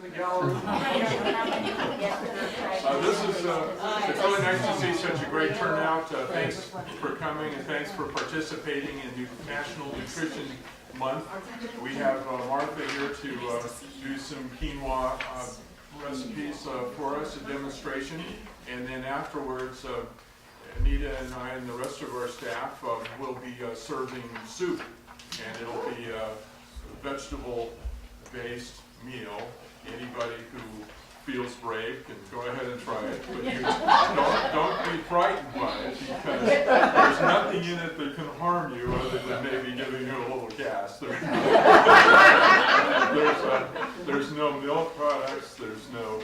the gallery. It's really nice to see such a great turnout. Thanks for coming and thanks for participating in National Nutrition Month. We have Martha here to do some quinoa recipes for us, a demonstration, and then afterwards Anita and I and the rest of our staff will be serving soup, and it'll be a vegetable-based meal. Anybody who feels brave can go ahead and try it, but you don't be frightened by it, because there's nothing in it that can harm you other than maybe giving you a little gas. There's no milk products, there's no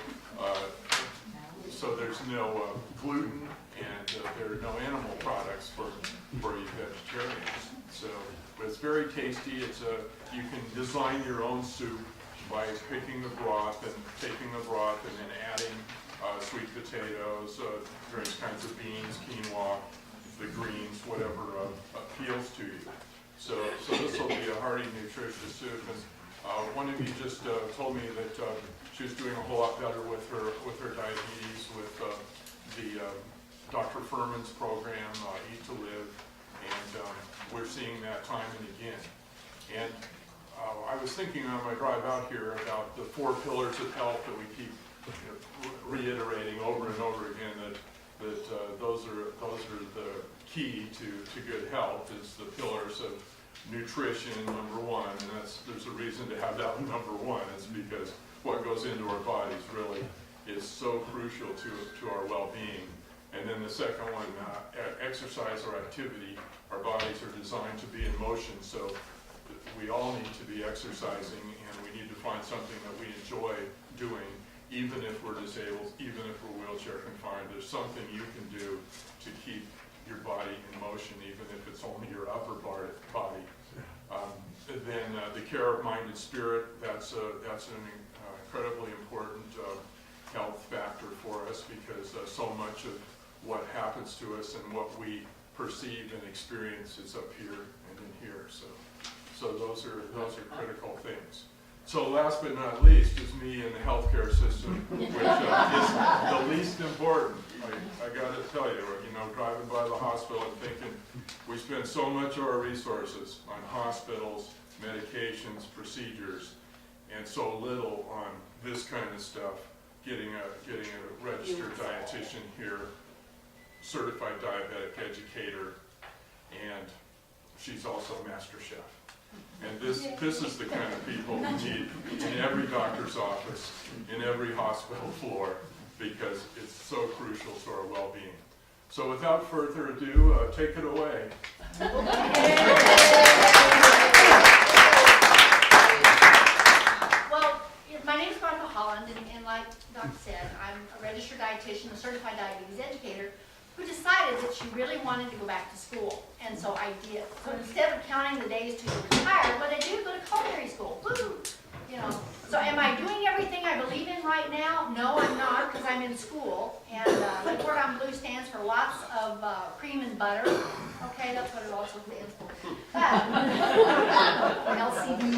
gluten, and there are no animal products for you vegetarians. So it's very tasty. You can design your own soup by picking the broth and taking the broth and then adding sweet potatoes, various kinds of beans, quinoa, the greens, whatever appeals to you. So this will be a hearty, nutritious soup. And one of you just told me that she was doing a whole lot better with her diabetes with the Dr. Furman's program, Eat to Live, and we're seeing that time and again. And I was thinking on my drive out here about the 4 pillars of health that we keep reiterating over and over again, that those are the key to good health, is the pillars of nutrition, number 1, and there's a reason to have that number 1. It's because what goes into our bodies really is so crucial to our well-being. And then the second one, exercise or activity. Our bodies are designed to be in motion, so we all need to be exercising, and we need to find something that we enjoy doing, even if we're disabled, even if we're wheelchair confined. There's something you can do to keep your body in motion, even if it's only your upper body. Then the care of mind and spirit, that's an incredibly important health factor for us, because so much of what happens to us and what we perceive and experience is up here and in here. So those are critical things. So last but not least is me in the healthcare system, which is the least important. I got to tell you, driving by the hospital and thinking we spend so much of our resources on hospitals, medications, procedures, and so little on this kind of stuff. Getting a registered dietitian here, certified diabetic educator, and she's also a master chef. And this is the kind of people we need in every doctor's office, in every hospital floor, because it's so crucial to our well-being. So without further ado, take it away. Well, my name is Martha Holland, and like Doc said, I'm a registered dietitian, a certified diabetes educator, who decided that she really wanted to go back to school, and so I did. So instead of counting the days to retire, what I do, go to culinary school. Woo! So am I doing everything I believe in right now? No, I'm not, because I'm in school, and the word on blue stands for lots of cream and butter. Okay, that's what it also stands for. LCD.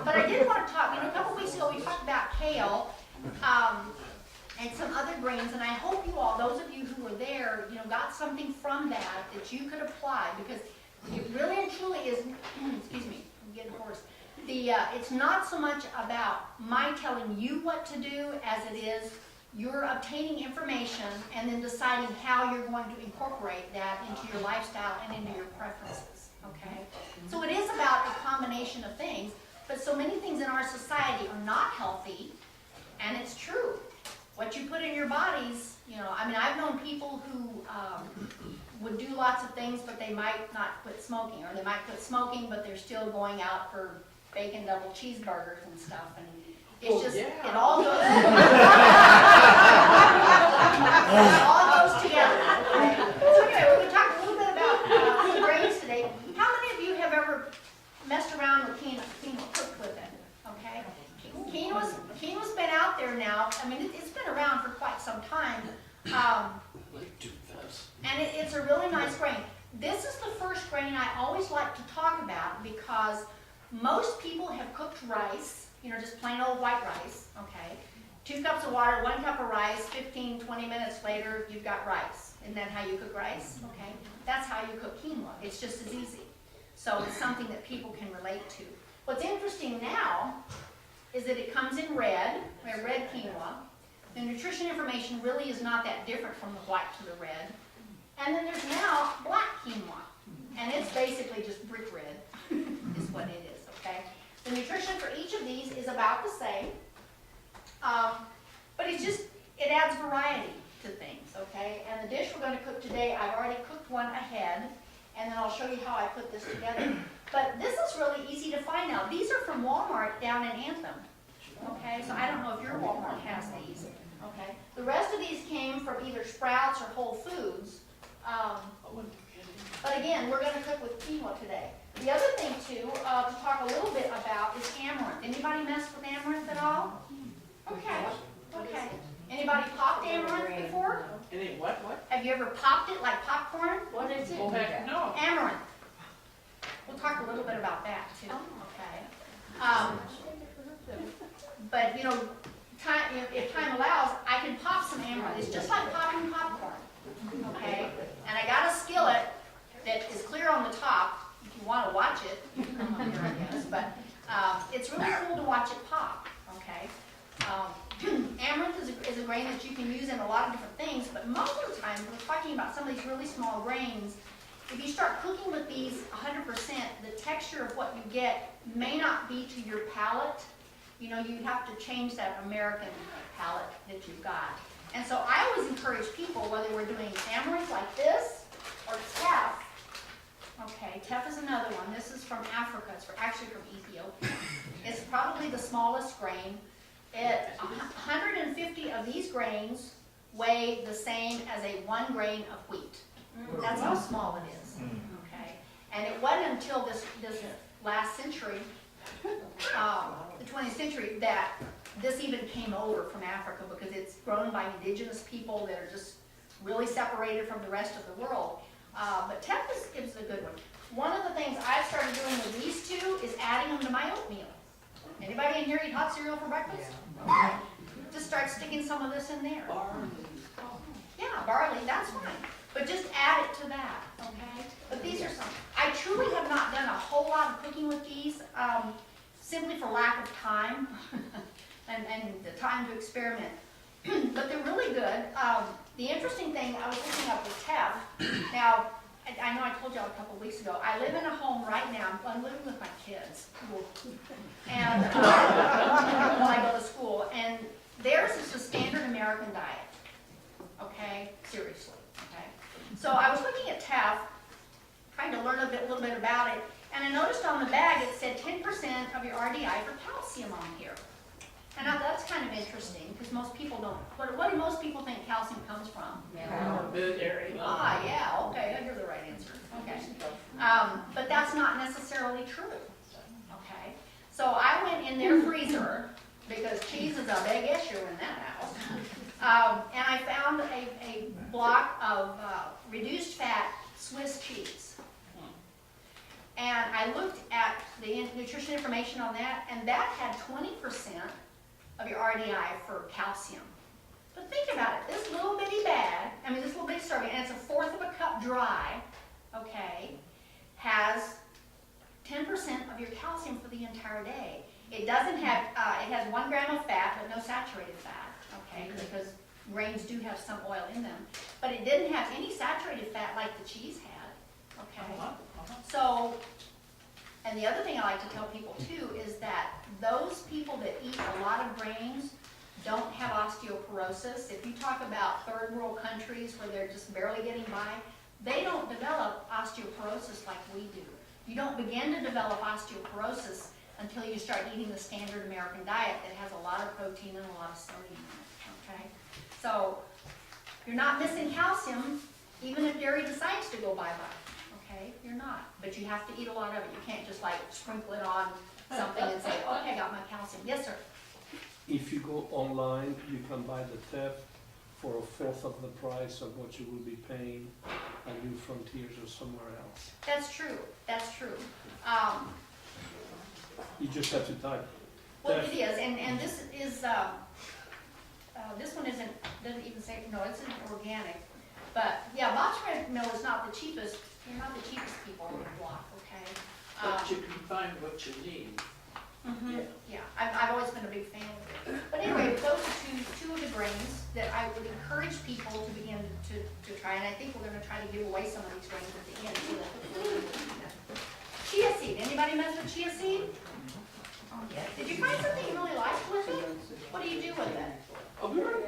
But I did want to talk. A couple weeks ago we talked about kale. And some other grains, and I hope you all, those of you who were there, got something from that you could apply, because it really and truly is, excuse me, I'm getting hoarse. It's not so much about my telling you what to do as it is you're obtaining information and then deciding how you're going to incorporate that into your lifestyle and into your preferences, okay? So it is about a combination of things, but so many things in our society are not healthy, and it's true. What you put in your bodies, I've known people who would do lots of things, but they might not quit smoking, or they might quit smoking, but they're still going out for bacon double cheeseburgers and stuff, and it's just, it all goes it all goes together. Okay? So anyway, we're going to talk a little bit about grains today. How many of you have ever messed around with quinoa, cooked with it? Okay? Quinoa's been out there now. It's been around for quite some time. And it's a really nice grain. This is the first grain I always like to talk about, because most people have cooked rice, you know, just plain old white rice, okay? 2 cups of water, 1 cup of rice, 15, 20 minutes later, you've got rice. Isn't that how you cook rice? Okay, that's how you cook quinoa. It's just as easy. So it's something that people can relate to. What's interesting now is that it comes in red, red quinoa. The nutrition information really is not that different from the white to the red. And then there's now black quinoa. And it's basically just brick red, is what it is, okay? The nutrition for each of these is about the same. But it adds variety to things, okay? And the dish we're going to cook today, I've already cooked one ahead, and then I'll show you how I put this together. But this is really easy to find now. These are from Walmart down in Anthem, okay? So I don't know if your Walmart has these, okay? The rest of these came from either Sprouts or Whole Foods. But again, we're going to cook with quinoa today. The other thing, too, to talk a little bit about is amaranth. Anybody mess with amaranth at all? Okay, okay. Anybody popped amaranth before? Any what? Have you ever popped it like popcorn? What is it? Oh, heck no. Amaranth. We'll talk a little bit about that, too, okay? But, you know, if time allows, I can pop some amaranth. It's just like popping popcorn, okay? And I got a skillet that is clear on the top. If you want to watch it, you can come up here, I guess. But it's really cool to watch it pop, okay? Amaranth is a grain that you can use in a lot of different things, but most of the time, we're talking about some of these really small grains. If you start cooking with these 100%, the texture of what you get may not be to your palate. You know, you'd have to change that American palate that you've got. And so I always encourage people, whether we're doing amaranth like this or teff. Okay, teff is another one. This is from Africa. It's actually from Ethiopia. It's probably the smallest grain. 150 of these grains weigh the same as a 1 grain of wheat. That's how small it is. Okay, and it wasn't until this last century, the 20th century, that this even came over from Africa, because it's grown by indigenous people that are just really separated from the rest of the world. But teff is a good one. One of the things I've started doing with these two is adding them to my oatmeal. Anybody in here eat hot cereal for breakfast? Okay. Just start sticking some of this in there. Yeah, barley, that's fine. But just add it to that, okay? But these are some. I truly have not done a whole lot of cooking with these, simply for lack of time and the time to experiment. But they're really good. The interesting thing I was looking up with teff. Now, I know I told you all a couple of weeks ago, I live in a home right now. I'm living with my kids. And when I go to school. And theirs is the standard American diet. Okay? Seriously. Okay? So I was looking at teff, trying to learn a little bit about it. And I noticed on the bag it said 10% of your RDI for calcium on here. And now that's kind of interesting, because most people don't. What do most people think calcium comes from? Dairy. Ah, yeah, okay, I hear the right answer. Okay. But that's not necessarily true. Okay. So I went in their freezer, because cheese is a big issue in that house. And I found a block of reduced fat Swiss cheese. And I looked at the nutrition information on that, and that had 20% of your RDI for calcium. But think about it, this little bitty bag, this little bitty serving, and it's 1/4 of a cup dry, okay, has 10% of your calcium for the entire day. It doesn't have, it has 1 gram of fat, but no saturated fat, okay, because grains do have some oil in them. But it didn't have any saturated fat like the cheese had, okay? So, and the other thing I like to tell people too is that those people that eat a lot of grains don't have osteoporosis. If you talk about third world countries where they're just barely getting by, they don't develop osteoporosis like we do. You don't begin to develop osteoporosis until you start eating the standard American diet that has a lot of protein and a lot of sodium in it, okay? So, you're not missing calcium even if dairy decides to go bye-bye. Okay, you're not, but you have to eat a lot of it. You can't just like sprinkle it on something and say, okay, I got my calcium. Yes, sir. If you go online, you can buy the teff for 1/4 of the price of what you will be paying at New Frontiers or somewhere else. That's true. That's true. You just have to type Well, it is, and this is, this one doesn't even say, no, it's an organic. But, yeah, Bob's Red Mill is not the cheapest, you're not the cheapest people on the block, okay? But you can find what you need. Yeah, I've always been a big fan of it. But anyway, those are two of the grains that I would encourage people to begin to try, and I think we're gonna try to give away some of these grains at the end. So that chia seed, anybody mess with chia seed? Oh, yeah. Did you find something you really liked with it? What do you do with it? Oh, really?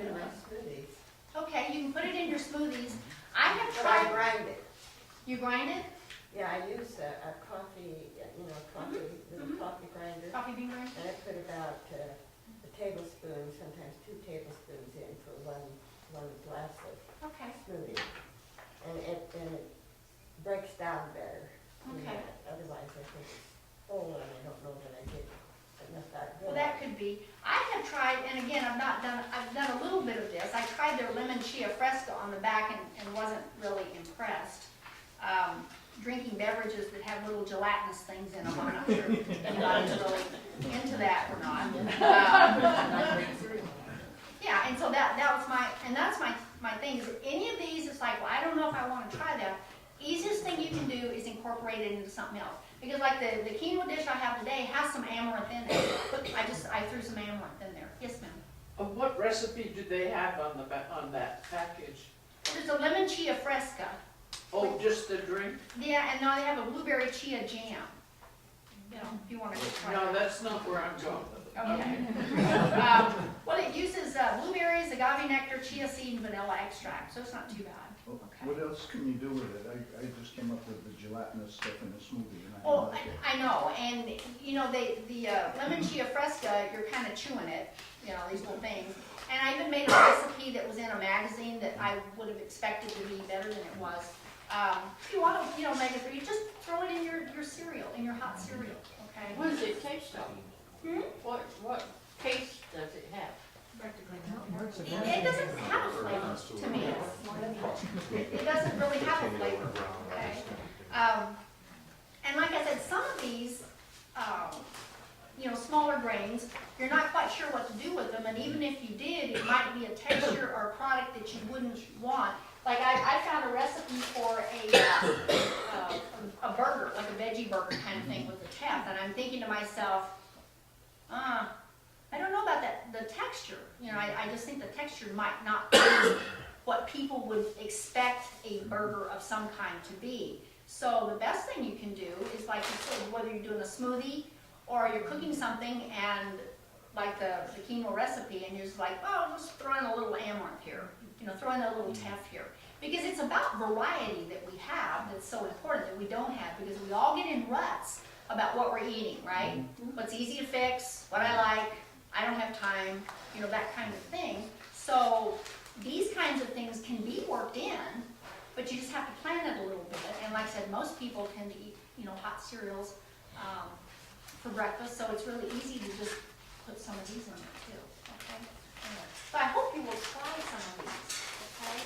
Okay, you can put it in your smoothies. I have But I tried, grind it. you grind it, Yeah, I use a coffee, little coffee grinder, coffee bean grinder? and I put about a tablespoon, sometimes 2 tablespoons in for one glass of Okay, smoothie. And it breaks down better. okay. Otherwise, I think it's full, and I don't know that I get enough that good. Well, that could be. I have tried, and again, I've done a little bit of this. I tried their lemon chia fresca on the back and wasn't really impressed. Drinking beverages that have little gelatinous things in them, I'm not sure if anybody's really into that or not. Yeah, and so that was that's my thing, is any of these, it's like, well, I don't know if I want to try that. Easiest thing you can do is incorporate it into something else. Because like the quinoa dish I have today has some amaranth in it. I threw some amaranth in there. Yes, ma'am. What recipe do they have on that package? There's a lemon chia fresca. Oh, just the drink? Yeah, and now they have a blueberry chia jam. You know, if you want to try No, that. that's not where I'm going. Okay. Well, it uses blueberries, agave nectar, chia seed, and vanilla extract, so it's not too bad. Okay. What else can you do with it? I just came up with the gelatinous stuff in the smoothie and I Well, like it. I know, and you know, the lemon chia fresca, you're kind of chewing it, you know, these little things. And I even made a recipe that was in a magazine that I would have expected to be better than it was. If you want to, make it for you, just throw it in your cereal, in your hot cereal, okay? What does it taste like? Hmm? What taste does it have? It doesn't have a flavor to me. It doesn't really have a flavor, okay? And like I said, some of these, smaller grains, you're not quite sure what to do with them, and even if you did, it might be a texture or a product that you wouldn't want. Like I found a recipe for a burger, like a veggie burger kind of thing with the teff, and I'm thinking to myself, I don't know about the texture. I just think the texture might not be what people would expect a burger of some kind to be. So the best thing you can do is, like you said, whether you're doing a smoothie or you're cooking something, and like the quinoa recipe, and you're just like, oh, just throw in a little amaranth here, throw in a little teff here. Because it's about variety that we have that's so important that we don't have, because we all get in ruts about what we're eating, right? What's easy to fix, what I like, I don't have time, that kind of thing. So these kinds of things can be worked in, but you just have to plan it a little bit. And like I said, most people tend to eat, hot cereals for breakfast, so it's really easy to just put some of these in there too, okay? Anyway, so I hope you will try some of these, okay?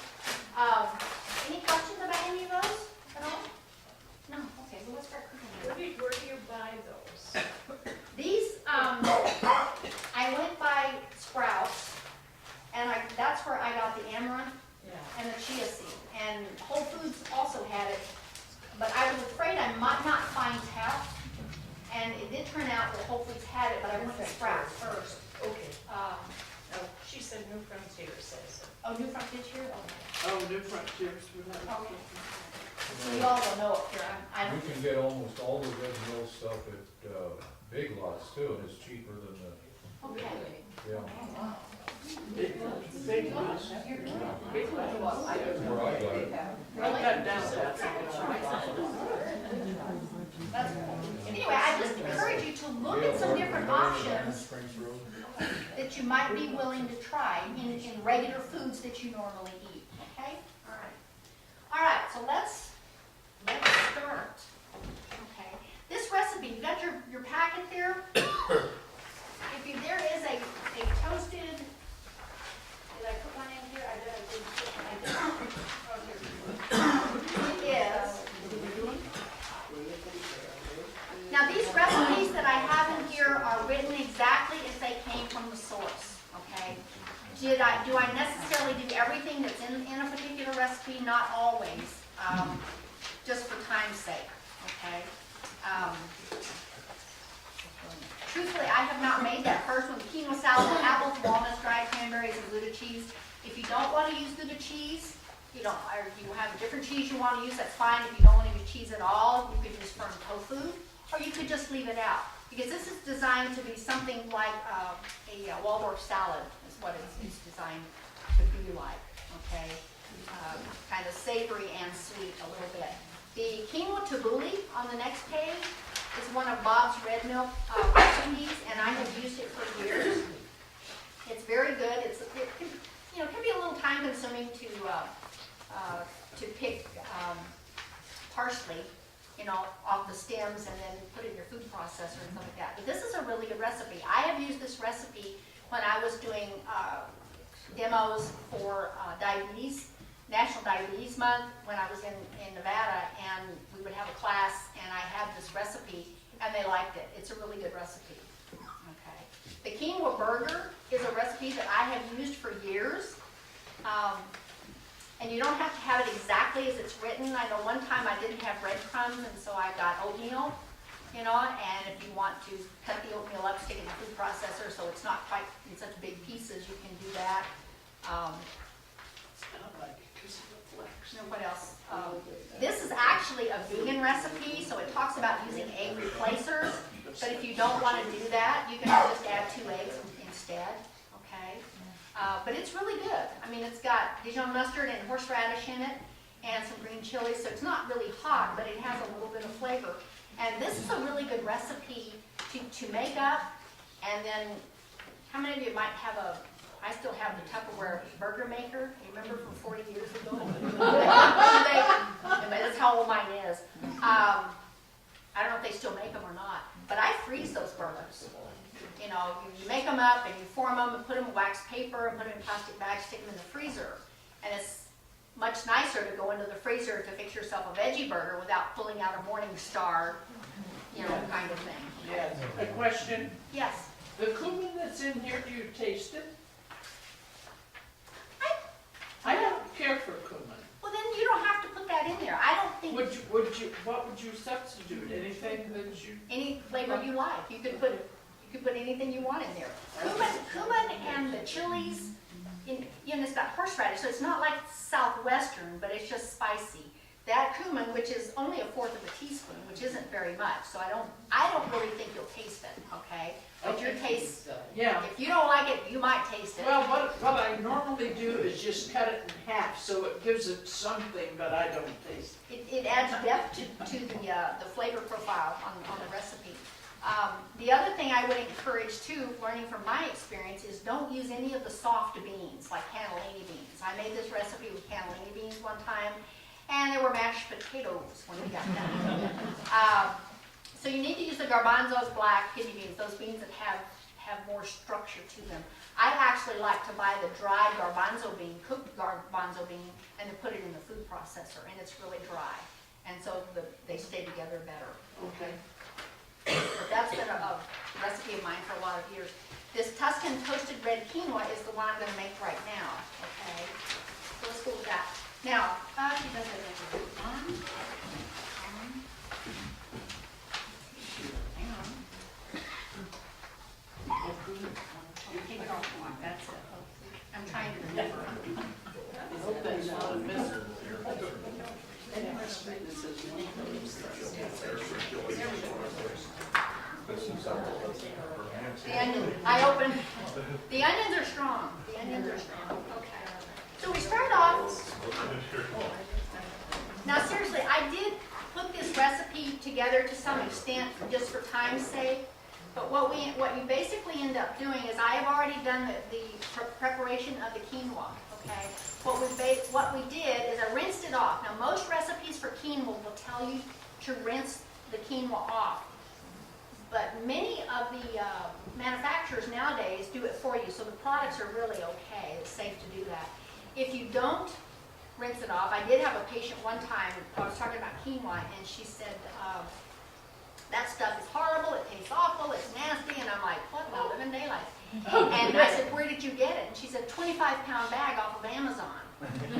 Any questions about any of those at all? No? Okay, well, let's start cooking them. Where do you buy those? These, I went by Sprouts, and that's where I got the amaranth and the chia seed. And Whole Foods also had it, but I was afraid I might not find teff. And it did turn out that Whole Foods had it, but I went to Sprouts first. Okay. No, she said New Frontier says it. Oh, New Frontier? Okay. Oh, New Frontiers would have. Okay. So you all will know up here. I don't. You can get almost all the red mill stuff at Big Lots too, and it's cheaper than Okay. yeah. Big ones. Big ones. That's where I got it. Write that down. That's cool. Anyway, I just encourage you to look at some different options that you might be willing to try in regular foods that you normally eat, okay? All right. All right, so let's start. Okay. This recipe, you got your packet there? There is a toasted, did I put one in here? I didn't put one in. Oh, here. It is. Now these recipes that I have in here are written exactly do I necessarily do everything that's in a particular recipe? Not always, just for time's sake, okay? Truthfully, I have not made that first one, quinoa salad with apples, walnuts, dried cranberries, and Gouda cheese. If you don't want to use Gouda cheese, or you have a different cheese you want to use, that's fine. If you don't want to use cheese at all, you could use firm tofu, or you could just leave it out. Because this is designed to be something like a Waldorf salad, is what it's designed to be like, okay? Kind of savory and sweet a little bit. The quinoa tabbouleh on the next page is one of Bob's red milk recipes, and I have used it for years. It's very good. It can be a little time consuming to pick parsley, off the stems and then put it in your food processor and stuff like that. But this is a really good recipe. I have used this recipe when I was doing demos for National Diabetes Month, when I was in Nevada, and we would have a class, and I had this recipe, and they liked it. It's a really good recipe. Okay. The quinoa burger is a recipe that I have used for years. And you don't have to have it exactly as it's written. I know one time I didn't have breadcrumbs, and so I got oatmeal, and if you want to cut the oatmeal up, stick it in the food processor so it's not quite in such big pieces, you can do that. What else? This is actually a vegan recipe, so it talks about using egg replacers, but if you don't want to do that, you can just add 2 eggs instead, okay? But it's really good. I mean, it's got Dijon mustard and horseradish in it, and some green chilies, so it's not really hot, but it has a little bit of flavor. And this is a really good recipe to make up, and then, how many of you might have I still have the Tupperware burger maker. You remember from 40 years ago? That's how old mine is. I don't know if they still make them or not, but I freeze those burgers. You make them up and you form them and put them in wax paper and put them in plastic bags, stick them in the freezer. And it's much nicer to go into the freezer to fix yourself a veggie burger without pulling out a Morning Star, kind of thing. Yes, a question. Yes. The cumin that's in here, do you taste it? I don't care for cumin. Well, then you don't have to put that in there. I don't think What would you substitute? Anything that you? any flavor you like. You could put anything you want in there. Cumin and the chilies, it's got horseradish, so it's not like Southwestern, but it's just spicy. That cumin, which is only 1/4 of a teaspoon, which isn't very much, so I don't really think you'll taste it, okay? But your taste, Yeah. if you don't like it, you might taste it. Well, what I normally do is just cut it in half, so it gives it something, but I don't taste it. It adds depth to the flavor profile on the recipe. The other thing I would encourage too, learning from my experience, is don't use any of the soft beans, like cannellini beans. I made this recipe with cannellini beans one time, and there were mashed potatoes when we got done. So you need to use the garbanzos, black, kidney beans, those beans that have more structure to them. I actually like to buy the dried garbanzo bean, cooked garbanzo bean, and to put it in the food processor, and it's really dry. And so they stay together better. Okay. But that's been a recipe of mine for a lot of years. This Tuscan toasted red quinoa is the one I'm going to make right now, okay? So let's go with that. Now, she does it like one. Hang on. Take it off one, that's it. I'm trying to remember. I hope that's not a miss. The onion, I opened, the onions are strong. The onions are strong, okay. So we start off, now seriously, I did put this recipe together to some extent just for time's sake, but what you basically end up doing is I have already done the preparation of the quinoa, okay? What we did is I rinsed it off. Now most recipes for quinoa will tell you to rinse the quinoa off. But many of the manufacturers nowadays do it for you, so the products are really okay. It's safe to do that. If you don't rinse it off, I did have a patient one time, I was talking about quinoa, and she said, that stuff is horrible, it tastes awful, it's nasty, and I'm like, what in the living daylights? And I said, where did you get it? And she said, 25-pound bag off of Amazon.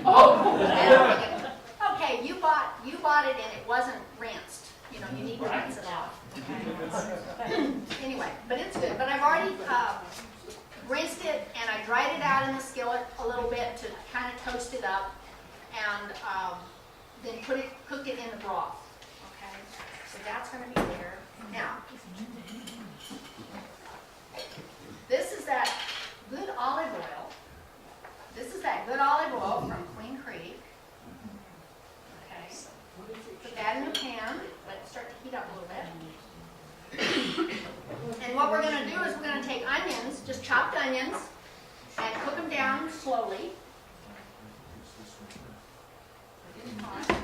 Oh. And I'm thinking, okay, you bought it and it wasn't rinsed. You know, you need to rinse it out. Okay? Anyway, but it's good. But I've already rinsed it and I dried it out in the skillet a little bit to kind of toast it up, and then cook it in the broth. Okay, so that's going to be there. Now, this is that good olive oil. This is that good olive oil from Queen Creek. Okay, put that in the pan. Let it start to heat up a little bit. And what we're going to do is we're going to take onions, just chopped onions, and cook them down slowly. Okay.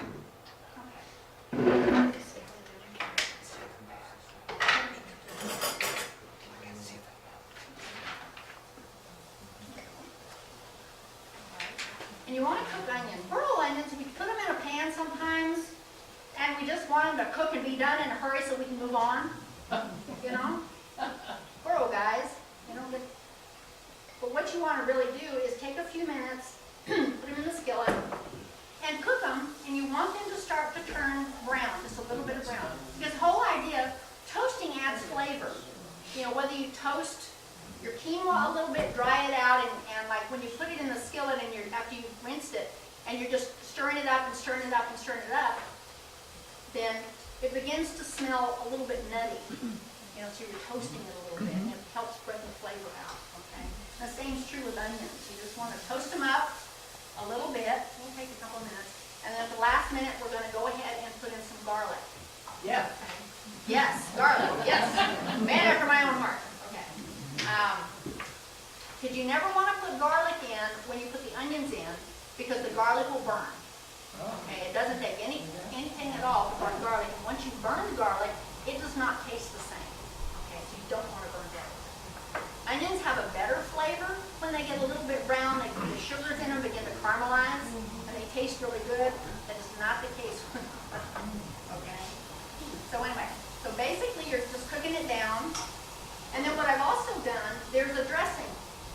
And you want to cook onions. Burl onions, we put them in a pan sometimes, and we just want them to cook and be done in a hurry so we can move on. You know? Burl guys, you know, but what you want to really do is take a few minutes, put them in the skillet, and cook them, and you want them to start to turn brown, just a little bit of brown. Because the whole idea, toasting adds flavor. You know, whether you toast your quinoa a little bit, dry it out, and like when you put it in the skillet and after you've rinsed it, and you're just stirring it up and stirring it up and stirring it up, then it begins to smell a little bit nutty. You know, so you're toasting it a little bit, and it helps spread the flavor out, okay? And the same is true with onions. You just want to toast them up a little bit. It'll take a couple of minutes. And then at the last minute, we're going to go ahead and put in some garlic. Yeah. Yes, garlic, yes. Man after my own heart. Okay. Because you never want to put garlic in when you put the onions in, because the garlic will burn. Okay, it doesn't take anything at all to burn garlic. And once you burn the garlic, it does not taste the same. Okay, so you don't want to burn garlic. Onions have a better flavor when they get a little bit brown. The sugars in them begin to caramelize, and they taste really good. That is not the case with okay. So anyway, so basically you're just cooking it down. And then what I've also done, there's a dressing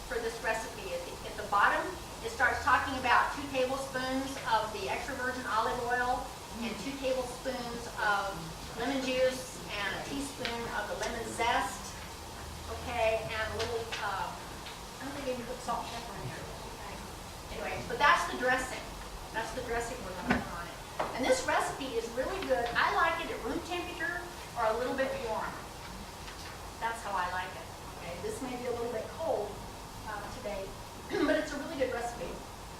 for this recipe. At the bottom, it starts talking about 2 tablespoons of the extra virgin olive oil and 2 tablespoons of lemon juice and a teaspoon of the lemon zest. Okay, and a little, I don't think you can put salt and pepper in there. Okay. Anyway, but that's the dressing. That's the dressing we're going to put on it. And this recipe is really good. I like it at room temperature or a little bit warm. That's how I like it. Okay, this may be a little bit cold today, but it's a really good recipe.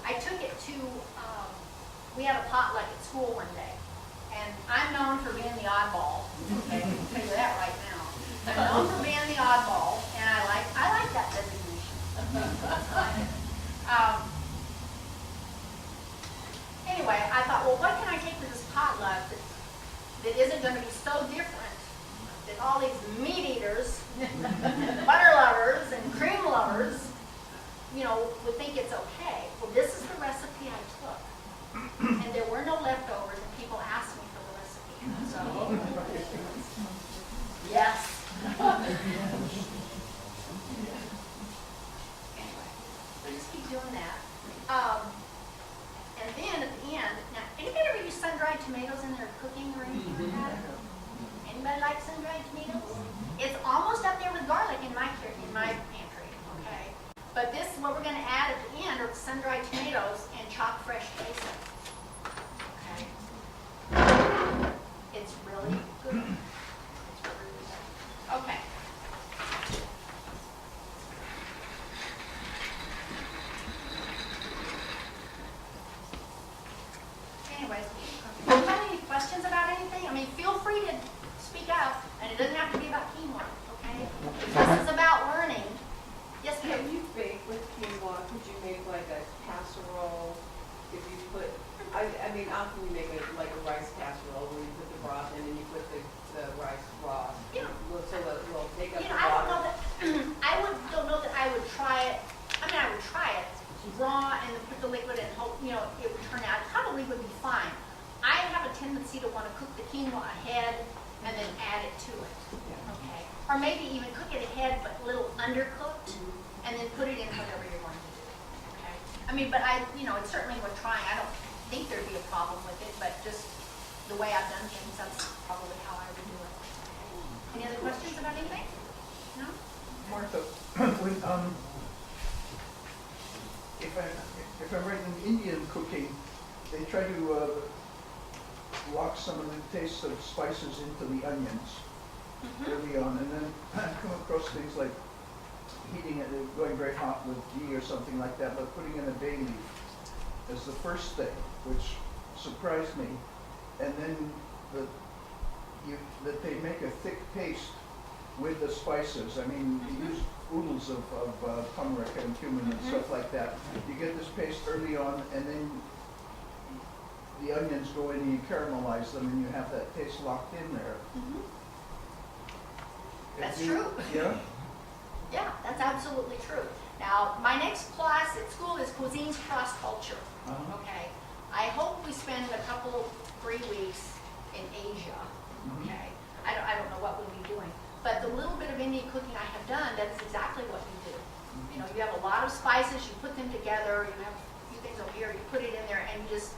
I took it to, we had a potluck at school one day, and I'm known for being the oddball. Okay, I can tell you that right now. I'm known for being the oddball, and I like that designation. Anyway, I thought, well, what can I take to this potluck that isn't going to be so different that all these meat eaters, butter lovers, and cream lovers, you know, would think it's okay. Well, this is the recipe I took, and there were no leftovers, and people asked me for the recipe. So, yes. Anyway, so just keep doing that. And then at the end, now, anybody ever use sun-dried tomatoes in their cooking or anything like that? Anybody like sun-dried tomatoes? It's almost up there with garlic in my pantry, okay? But this is what we're going to add at the end are the sun-dried tomatoes and chopped fresh basil. Okay? It's really good. It's really good. Okay. Anyways, do you have any questions about anything? I mean, feel free to speak up, and it doesn't have to be about quinoa, okay? This is about learning. Yes, ma'am? Can you bake with quinoa? Could you make like a casserole? If you put, I mean, often you make like a rice casserole where you put the broth in and you put the rice raw. Yeah. So that it will take up You the know, I don't know water. that, don't know that I would try it. I mean, I would try it raw and then put the liquid and hope, you know, it would turn out. It probably would be fine. I have a tendency to want to cook the quinoa ahead and then add it to it. Okay. Or maybe even cook it ahead but a little undercooked. I mean, but it's certainly worth trying. I don't think there'd be a problem with it, but just the way I've done things, that's probably how I would do it. Any other questions about anything? No? Martha, when, if I'm right, in Indian cooking, they try to lock some of the taste of spices into the onions early on, and then I come across things like heating it, going very hot with ghee or something like that, but putting in a bay leaf as the first thing, which surprised me, and then that they make a thick paste with the spices. I mean, you use oodles of turmeric and cumin and stuff like that. You get this paste early on, and then the onions go in and you caramelize them, and you have that taste locked in there. That's If you- true. Yeah? Yeah, that's absolutely true. Now, my next class at school is Cuisines Cross Culture. Uh-huh. Okay. I hope we spend a couple, 3 weeks in Asia. Okay. I don't know what we'll be doing. But the little bit of Indian cooking I have done, that's exactly what you do. You know, you have a lot of spices, you put them together, you have a few things over here, you put it in there, and you just,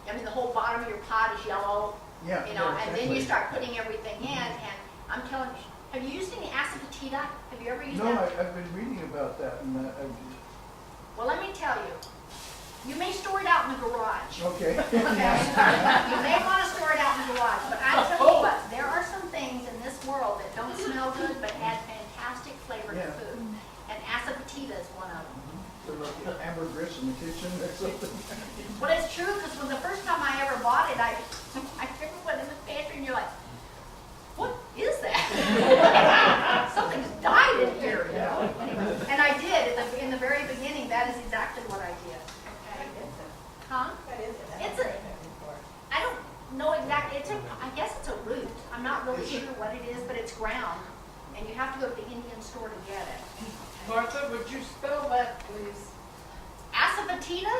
I mean, the whole bottom of your pot is yellow, Yeah. you know, yeah, and then you exactly. start putting everything in, and I'm telling you, have you used any asafoetida? Have you ever used No, that? I've been reading about that, and Well, let me tell you, you may store it out in the garage. okay. Okay? You may want to store it out in the garage, but I tell you what, there are some things in this world that don't smell good but add fantastic flavor to Yeah. food. And asafoetida is one of them. Ambergris in the kitchen or something. Well, it's true, because when the first time I ever bought it, I remember went in the pantry and you're like, what is that? Something's died in here, you know? And I did, in the very beginning, that is exactly what I did. Okay? Huh? What is it? It's a- I don't know exactly, I guess it's a root. I'm not really Is it? sure what it is, but it's ground. And you have to go to the Indian store to get it. Martha, would you spell that, please? Asafoetida?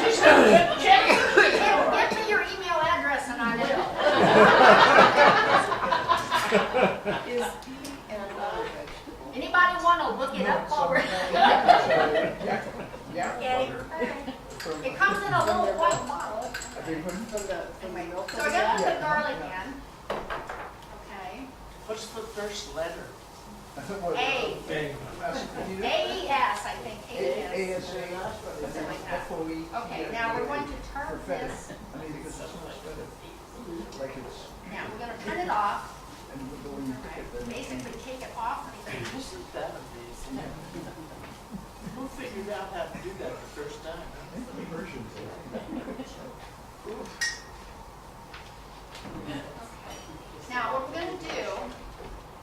She's got a good chance. Give me your email address and I will. Is pea and another vegetable? Anybody want to look it up while we're? Yeah. Okay. From- It comes in a little white bottle. I beg your pardon? From the milk? So we're gonna put garlic in. Okay. What's the first letter? What, A. asafoetida? AES, I think, AES. ASA, Something like that. FOE. Okay, now we're going to For turn feta. this, I mean, because it's so much better. Like it's, now we're gonna turn it off. and when you cook it, then. Basically take it off. Isn't that amazing? Who figured out how to do that the first time? I think the Persians did. Now, what we're gonna do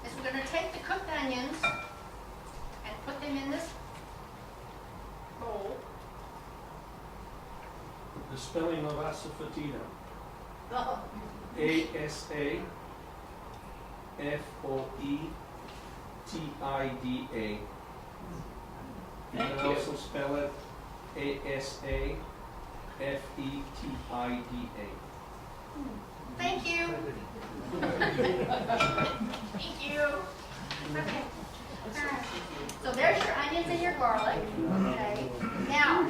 is we're gonna take the cooked onions and put them in this bowl. The spelling of asafoetida. Oh. Asafoetida. You Thank can you. also spell it Asafetida. Thank you. Thank you. Okay. Alright. So there's your onions and your garlic. Okay. Now,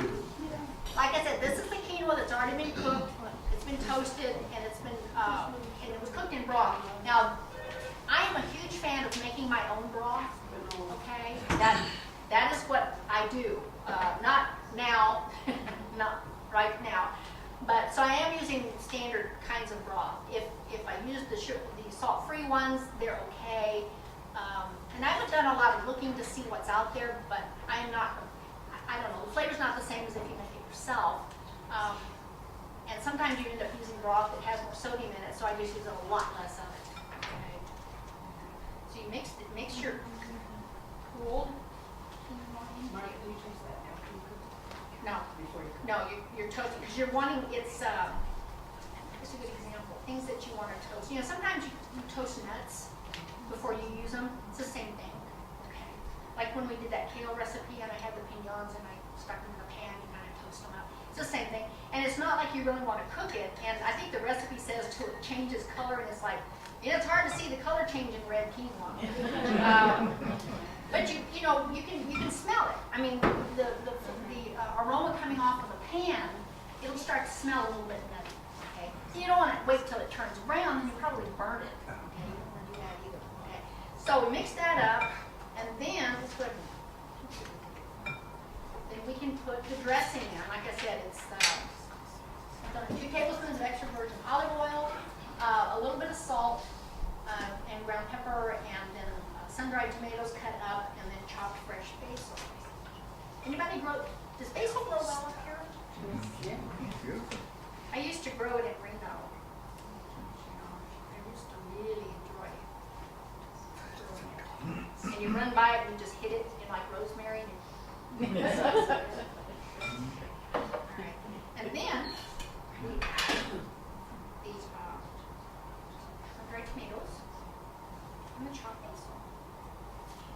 like I said, this is the quinoa that's already been cooked. It's been toasted and it's been and it was cooked in broth. Now, I am a huge fan of making my own broth. Okay. That is what I do. Not now, not right now. But, so I am using standard kinds of broth. If I use the salt-free ones, they're okay. And I haven't done a lot of looking to see what's out there, but I am not, I don't know, the flavor's not the same as if you make it yourself. And sometimes you end up using broth that has more sodium in it, so I just use a lot less of it. Okay. So you mix your cooled quinoa. Mark, can you taste that after you cook it? No. Before you cook No, you're toasting, because you're wanting, it's a good example, things that you want to toast. You know, sometimes you toast nuts before you use them. It's the same thing. Okay. Like when we did that kale recipe and I had the pignons and I stuck them in the pan and kind of toast them up. It's the same thing. And it's not like you really want to cook it. And I think the recipe says till it changes color, and it's like, you know, it's hard to see the color change in red quinoa. But you know, you can smell it. I mean, the aroma coming off of the pan, it'll start to smell a little bit nutty, okay? So you don't want to wait till it turns brown, and you probably burn it, okay? You don't want to do that either, okay? So we mix that up, and then we can put the dressing in. Like I said, it's I've done 2 tablespoons of extra virgin olive oil, a little bit of salt, and ground pepper, and then sun-dried tomatoes cut up, and then chopped fresh basil. Anybody does basil grow well up here? Yeah. Beautiful. I used to grow it in Reno. I used to really enjoy growing it. And you run by it and you just hit it, like rosemary. And Alright. And then we add these sun-dried tomatoes and the chopped basil.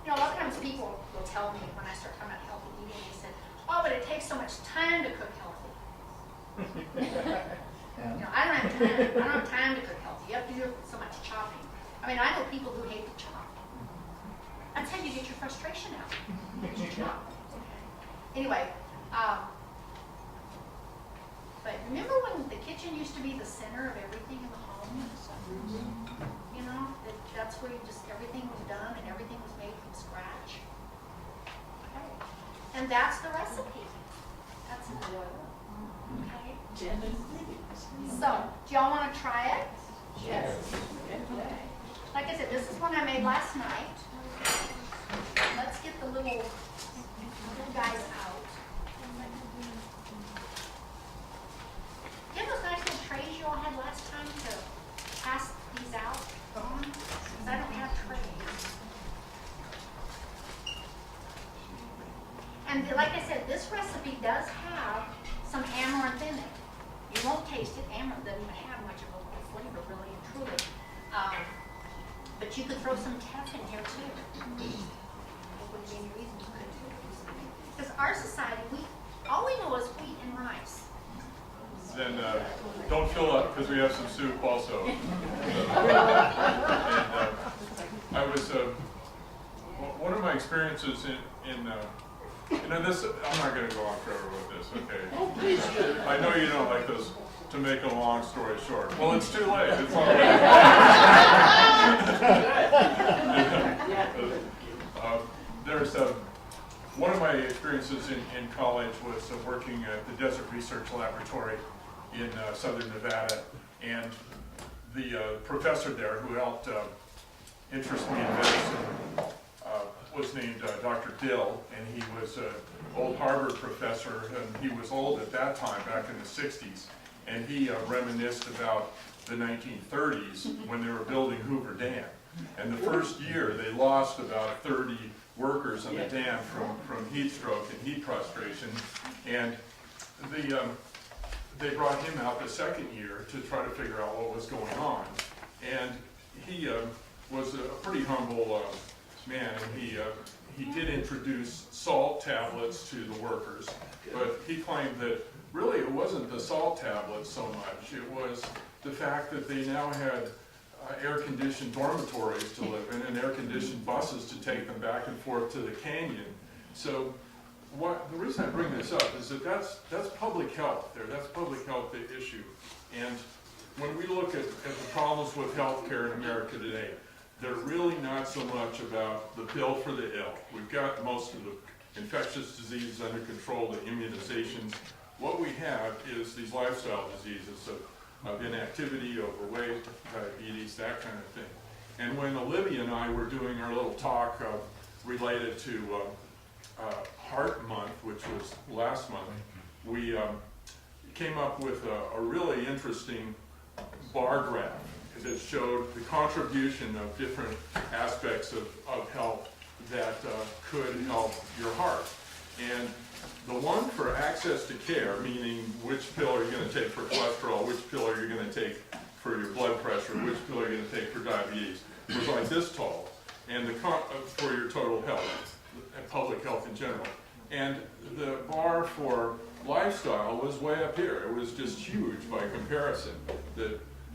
You know, a lot of times people will tell me when I start talking about healthy eating, they said, oh, but it takes so much time to cook healthy. You know, I don't have time to cook healthy. You have to do so much chopping. I mean, I know people who hate to chop. That's how you get your frustration out. You chop. Anyway, but remember when the kitchen used to be the center of everything in the home? You know, that's where everything was done and everything was made from scratch. Okay. And that's the recipe. That's it. Okay. So, do y'all want to try it? Yes. Like I said, this is one I made last night. Let's get the little guys out. You have those nice little trays you all had last time to pass these out on? Because I don't have trays. And like I said, this recipe does have some amaranth in it. You won't taste it. Amaranth doesn't even have much of a flavor, really and truly. But you could throw some teff in here too. There wouldn't be any reason you couldn't. Because our society, all we know is wheat and rice. Then don't fill up because we have some soup also. And I was one of my experiences in you know, this, I'm not going to go on forever with this, okay? Oh, please do. I know you don't like this, to make a long story short. Well, it's too late. It's all there's one of my experiences in college was working at the Desert Research Laboratory in southern Nevada, and the professor there who helped interest me in medicine was named Dr. Dill, and he was an old Harvard professor, and he was old at that time, back in the 60s, and he reminisced about the 1930s when they were building Hoover Dam. And the first year, they lost about 30 workers on the dam from heat stroke and heat prostration, and they brought him out the second year to try to figure out what was going on. And he was a pretty humble man, and he did introduce salt tablets to the workers, but he claimed that really it wasn't the salt tablets so much, it was the fact that they now had air-conditioned dormitories to live in and air-conditioned buses to take them back and forth to the canyon. So the reason I bring this up is that that's public health there, that's public health issue. And when we look at the problems with healthcare in America today, they're really not so much about the pill for the ill. We've got most of the infectious diseases under control, the immunizations. What we have is these lifestyle diseases of inactivity, overweight, diabetes, that kind of thing. And when Olivia and I were doing our little talk related to Heart Month, which was last month, we came up with a really interesting bar graph that showed the contribution of different aspects of health that could help your heart. And the one for access to care, meaning which pill are you going to take for cholesterol, which pill are you going to take for your blood pressure, which pill are you going to take for diabetes, was like this tall, and for your total health, and public health in general. And the bar for lifestyle was way up here. It was just huge by comparison.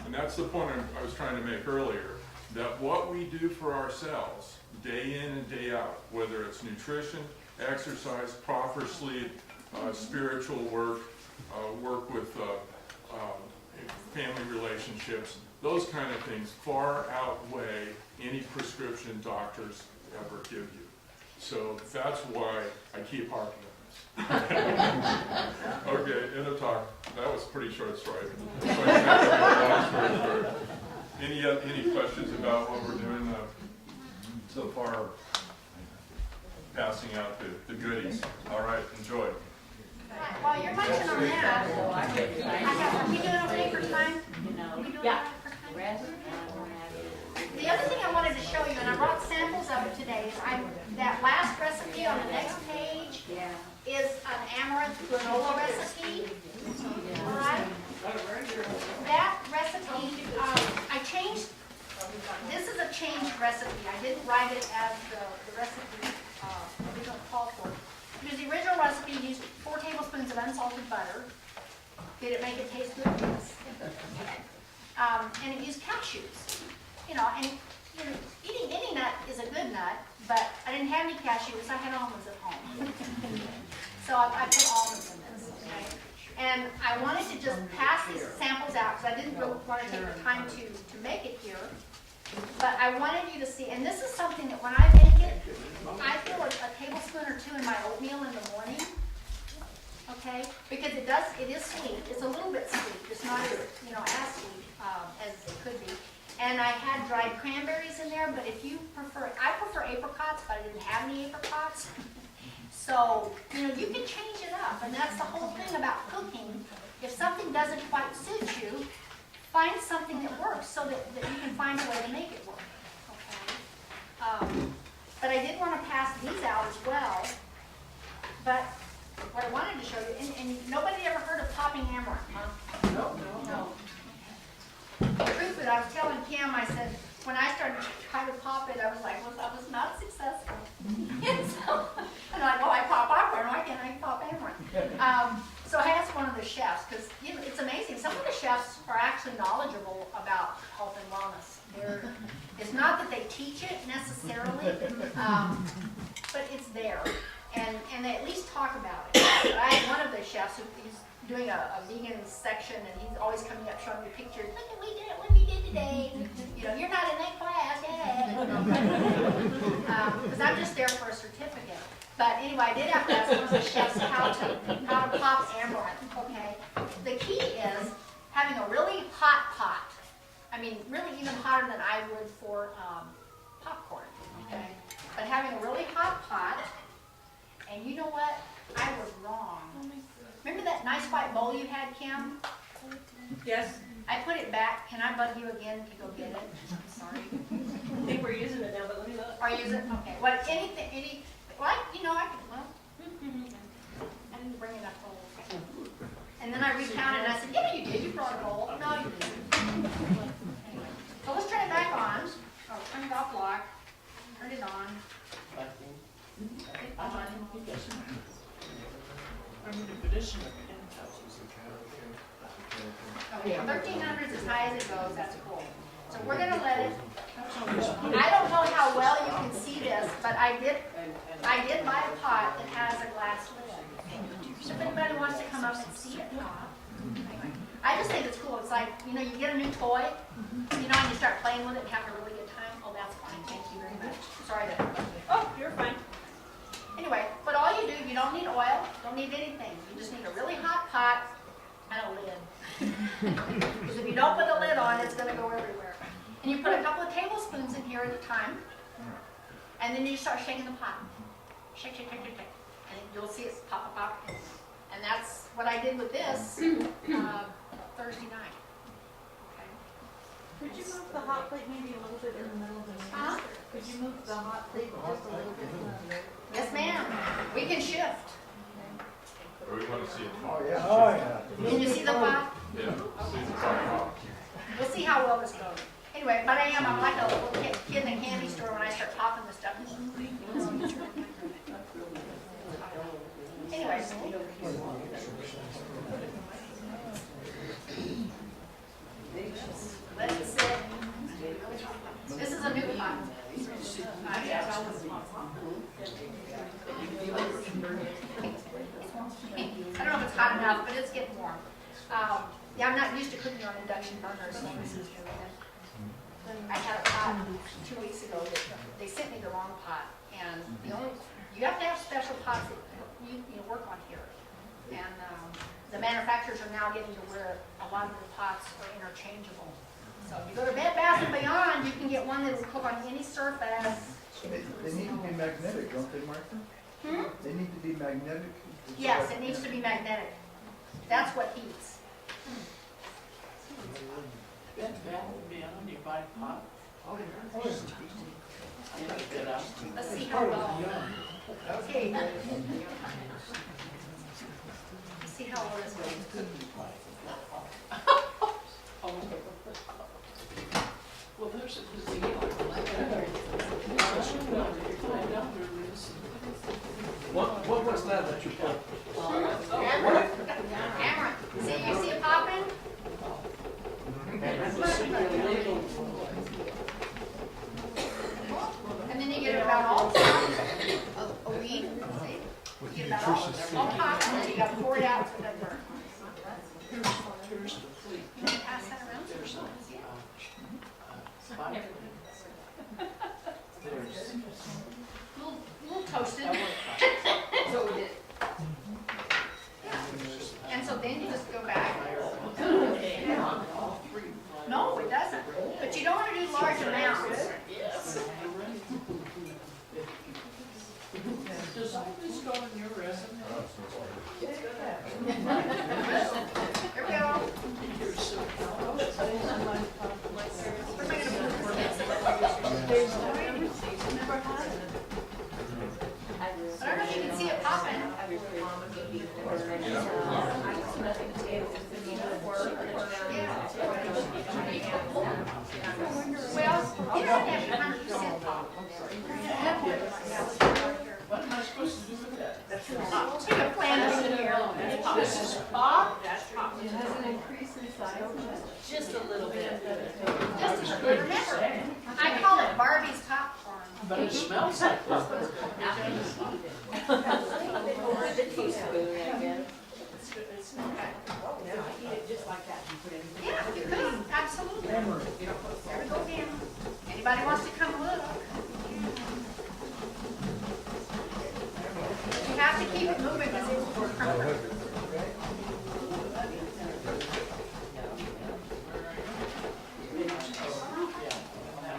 And that's the point I was trying to make earlier, that what we do for ourselves, day in and day out, whether it's nutrition, exercise, proper sleep, spiritual work, work with family relationships, those kind of things far outweigh any prescription doctors ever give you. So that's why I keep harping on this. Okay, end of talk. That was pretty short story. Any questions about what we're doing so far? Passing out the goodies. All right, enjoy. While you're munching on that, are we doing okay for time? Are we doing okay for time? The other thing I wanted to show you, and I brought samples of it today, is that last recipe on the next page is an amaranth granola recipe. All right? That recipe, I changed, this is a changed recipe. I didn't write it as the recipe originally called for. Because the original recipe used 4 tablespoons of unsalted butter. Did it make it taste good? Yes. And it used cashews. You know, and eating any nut is a good nut, but I didn't have any cashews. I had almonds at home. So I put almonds in this, okay? And I wanted to just pass these samples out because I didn't really want to take the time to make it here. But I wanted you to see, and this is something that when I make it, I throw a tablespoon or 2 in my oatmeal in the morning, okay? Because it is sweet. It's a little bit sweet. It's not as, as sweet as it could be. And I had dried cranberries in there, but if you prefer, I prefer apricots, but I didn't have any apricots. So, you can change it up, and that's the whole thing about cooking. If something doesn't quite suit you, find something that works so that you can find a way to make it work, okay? But I did want to pass these out as well. But what I wanted to show you, and nobody ever heard of popping amaranth, huh? No. The truth is, I was telling Kim, I said, when I started trying to pop it, I was like, I was not successful. And so, I'm like, well, I pop popcorn, why can't I pop amaranth? So I asked one of the chefs, because it's amazing. Some of the chefs are actually knowledgeable about health and wellness. It's not that they teach it necessarily, but it's there. And they at least talk about it. But I had one of the chefs who's doing a vegan section, and he's always coming up showing me pictures. Look what we did today. You're not in that class, because I'm just there for a certificate. But anyway, I did have to ask one of the chefs how to pop amaranth. Okay, the key is having a really hot pot. I mean, really even hotter than I would for popcorn. Okay, but having a really hot pot. And you know what? I was wrong. Remember that nice white bowl you had, Kim? Yes, I put it back. Can I bug you again to go get it? I'm sorry. I think we're using it now, but let me look. Are you using it? Okay. What? Anything? Well, I can. Well, I didn't bring enough bowls. And then I recounted, and I said, "Yeah, you did. You brought a bowl. No, you didn't." Anyway, so let's turn it back on. Oh, turn it off lock. Turn it on. Okay, 1300 is as high as it goes. That's cool. So we're going to let it. I don't know how well you can see this, but I did buy a pot that has a glass lid. So if anybody wants to come up and see it pop. Anyway, I just think it's cool. It's like, you get a new toy, and you start playing with it and having a really good time. Oh, that's fine. Thank you very much. Sorry to interrupt you. Oh, you're fine. Anyway, but all you do, you don't need oil, don't need anything. You just need a really hot pot and a lid. Because if you don't put the lid on, it's going to go everywhere. And you put a couple of tablespoons in here at a time. And then you start shaking the pot. Shake, shake, shake, shake, shake. And you'll see it pop, pop, pop. And that's what I did with this Thursday night. Okay. Could you move the hot plate maybe a little bit in the middle of the Huh? Could you move the hot plate just a little bit in the middle? Yes, ma'am. We can shift. Or we want to see it. Oh, yeah. Can you see the pot? Yeah. See the top. We'll see how well this goes. Anyway, but I'm like a little kid in a candy store when I start popping this stuff. Anyway. Let's sit. I don't know if it's hot enough, but it's getting warm. Yeah, I'm not used to cooking on induction burners. So I had a pot 2 weeks ago that they sent me the wrong pot, and you have to have special pots that you work on here. And the manufacturers are now getting to where a lot of the pots are interchangeable. So if you go to Bed Bath & Beyond, you can get one that will cook on any surface. They need to be magnetic, don't they, Martha? They need to be magnetic? Yes, it needs to be magnetic. That's what heats. Bed Bath & Beyond, you buy pot? I gotta get out. Let's see how well. Okay. Let's see how well this goes. Well, there's a gazebo. What was that you put? Camera. See, you see it popping? And then you get it about all popped, a weed, see? You get about all popped, and then you got to pour it out so it doesn't burn. Here's the fleet. You can pass that around. There's See it? five. There's. A little toasted. So we did. Yeah. And so then you just go back. No, it doesn't. But you don't want to do large amounts. Yes. Does all this go in your resume? Here we go. You're so We're making a I don't know if you can see it popping. Well, you don't have 100% pop. What am I supposed to do with that? Take a plant in here. This is pop? It has an increase in size. Just a little bit. Just as good. Remember, I call it Barbie's popcorn. But it smells like pop. Or the teaspoon, I guess. Eat it just like that and put it in. Yeah, you could, absolutely. There we go, Dan. Anybody wants to come look? You have to keep it moving because it will burn.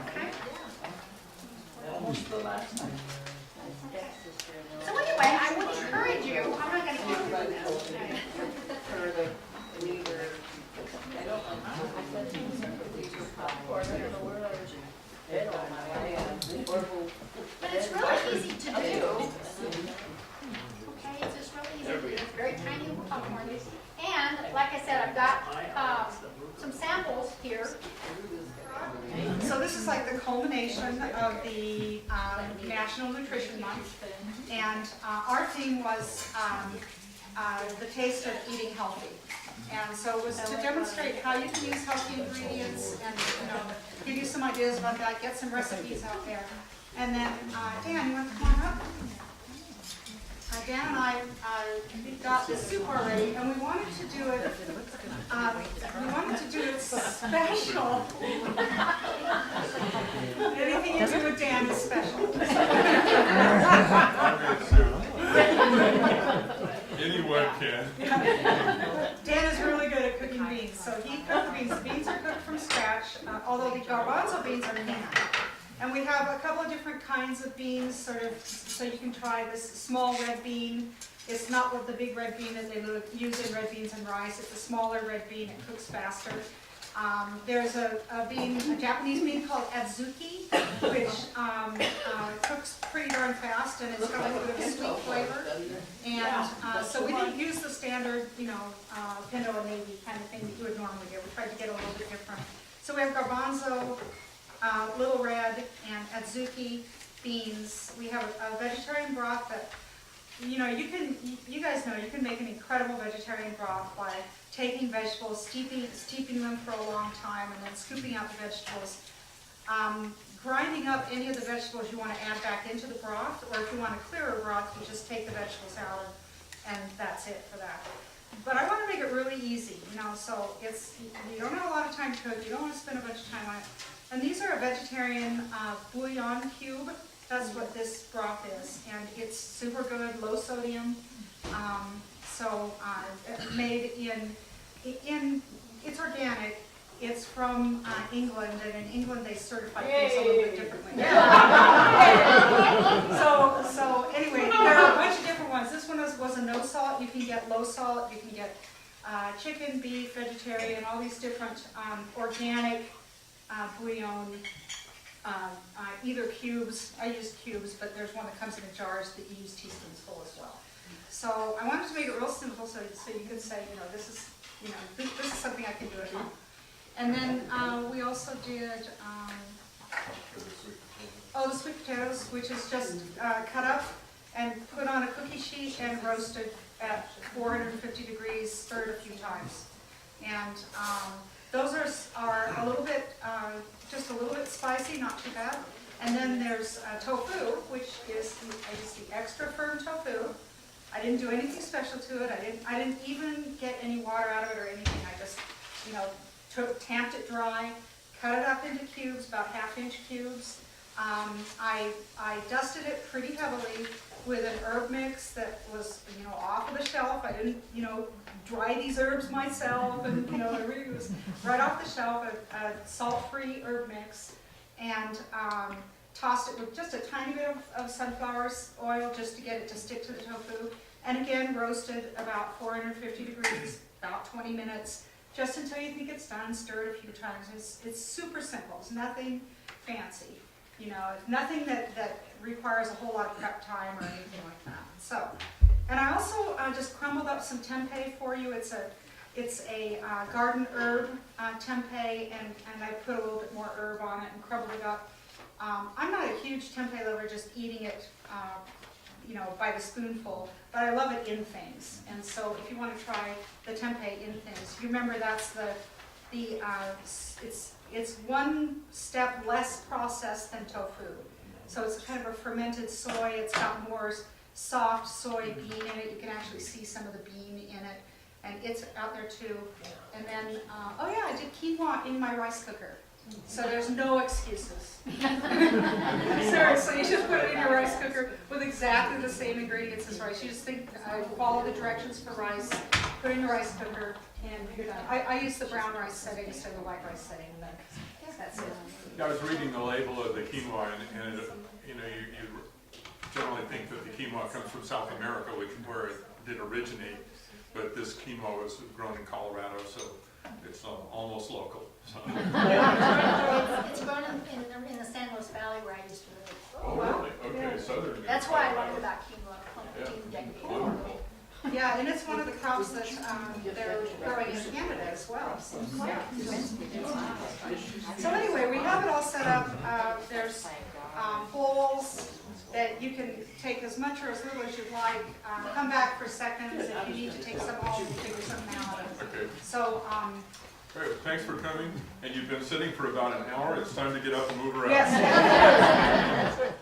Okay. Almost the last time. So anyway, I would encourage you, I'm not gonna give you this. For the leader. I don't know. But it's really easy to do. Okay, it's just really easy to do. It's very tiny popcorn. And like I said, I've got some samples here. So this is like the culmination of the National Nutrition Month, and our theme was the taste of eating healthy. And so it was to demonstrate how you can use healthy ingredients and give you some ideas about that, get some recipes out there. And then Dan, you want to come on up? Dan and I got the soup already, and we wanted to do it. Special. Anything you do with Dan is special. Anyone can. Dan is really good at cooking beans, so he cooked the beans. The beans are cooked from scratch, although the garbanzo beans are canned. And we have a couple of different kinds of beans, sort of, so you can try this small red bean. It's not what the big red bean that they use in red beans and rice. It's a smaller red bean. It cooks faster. There's a Japanese bean called adzuki, which cooks pretty darn fast, and it's got a little bit of a sweet flavor. And so we didn't use the standard, pinto and navy kind of thing that you would normally do. We tried to get a little bit different. So we have garbanzo, little red, and adzuki beans. We have a vegetarian broth that, you guys know, you can make an incredible vegetarian broth by taking vegetables, steeping them for a long time, and then scooping out the vegetables. grinding up any of the vegetables you want to add back into the broth, or if you want a clearer broth, you just take the vegetables out and that's it for that. But I want to make it really easy, so you don't have a lot of time to cook, you don't want to spend a bunch of time on it. And these are a vegetarian bouillon cube. That's what this broth is, and it's super good, low sodium. Made it's organic. It's from England, and in England they certify things a little bit differently. So anyway, there are a bunch of different ones. This one was a no salt. You can get low salt. You can get chicken, beef, vegetarian, all these different organic bouillon. Either cubes. I use cubes, but there's one that comes in jars that you use teaspoons full as well. So I wanted to make it real simple, so you could say, this is something I can do at home. And then we also did, the sweet potatoes, which is just cut up and put on a cookie sheet and roasted at 450 degrees, stirred a few times. And those are a little bit, just a little bit spicy, not too bad. And then there's tofu, which is the extra firm tofu. I didn't do anything special to it. I didn't even get any water out of it or anything. I just, tamped it dry, cut it up into cubes, about 1/2-inch cubes. I dusted it pretty heavily with an herb mix that was, off of the shelf. I didn't, dry these herbs myself, and it really was right off the shelf. A salt-free herb mix, and tossed it with just a tiny bit of sunflower oil just to get it to stick to the tofu. And again, roasted about 450 degrees, about 20 minutes, just until you think it's done. Stir it a few times. It's super simple. It's nothing fancy. It's nothing that requires a whole lot of prep time or anything like that. So, and I also just crumbled up some tempeh for you. It's a garden herb tempeh, and I put a little bit more herb on it and crumbled it up. I'm not a huge tempeh lover, just eating it, by the spoonful, but I love it in things. And so if you want to try the tempeh in things, you remember that's it's one step less processed than tofu. So it's kind of a fermented soy. It's got more soft soy bean in it. You can actually see some of the bean in it, and it's out there too. And then, I did quinoa in my rice cooker. So there's no excuses. Seriously, you just put it in your rice cooker with exactly the same ingredients as rice. You just follow the directions for rice, put it in your rice cooker, and you're done. I use the brown rice setting instead of the white rice setting, and then that's it. I was reading the label of the quinoa, and you generally think that the quinoa comes from South America, which is where it did originate, but this quinoa was grown in Colorado, so it's almost local. So. It's grown in the San Luis Valley where I used to live. Oh, really? Okay, southern. That's why I learned about quinoa 20 decades ago. Yeah, and it's one of the crops that they're growing in Canada as well. Yeah. So anyway, we have it all set up. There's bowls that you can take as much or as little as you'd like. Come back for seconds if you need to take some off and figure something out. Okay. So, Great. Thanks for coming. And you've been sitting for about an hour. It's time to get up and move around. yes.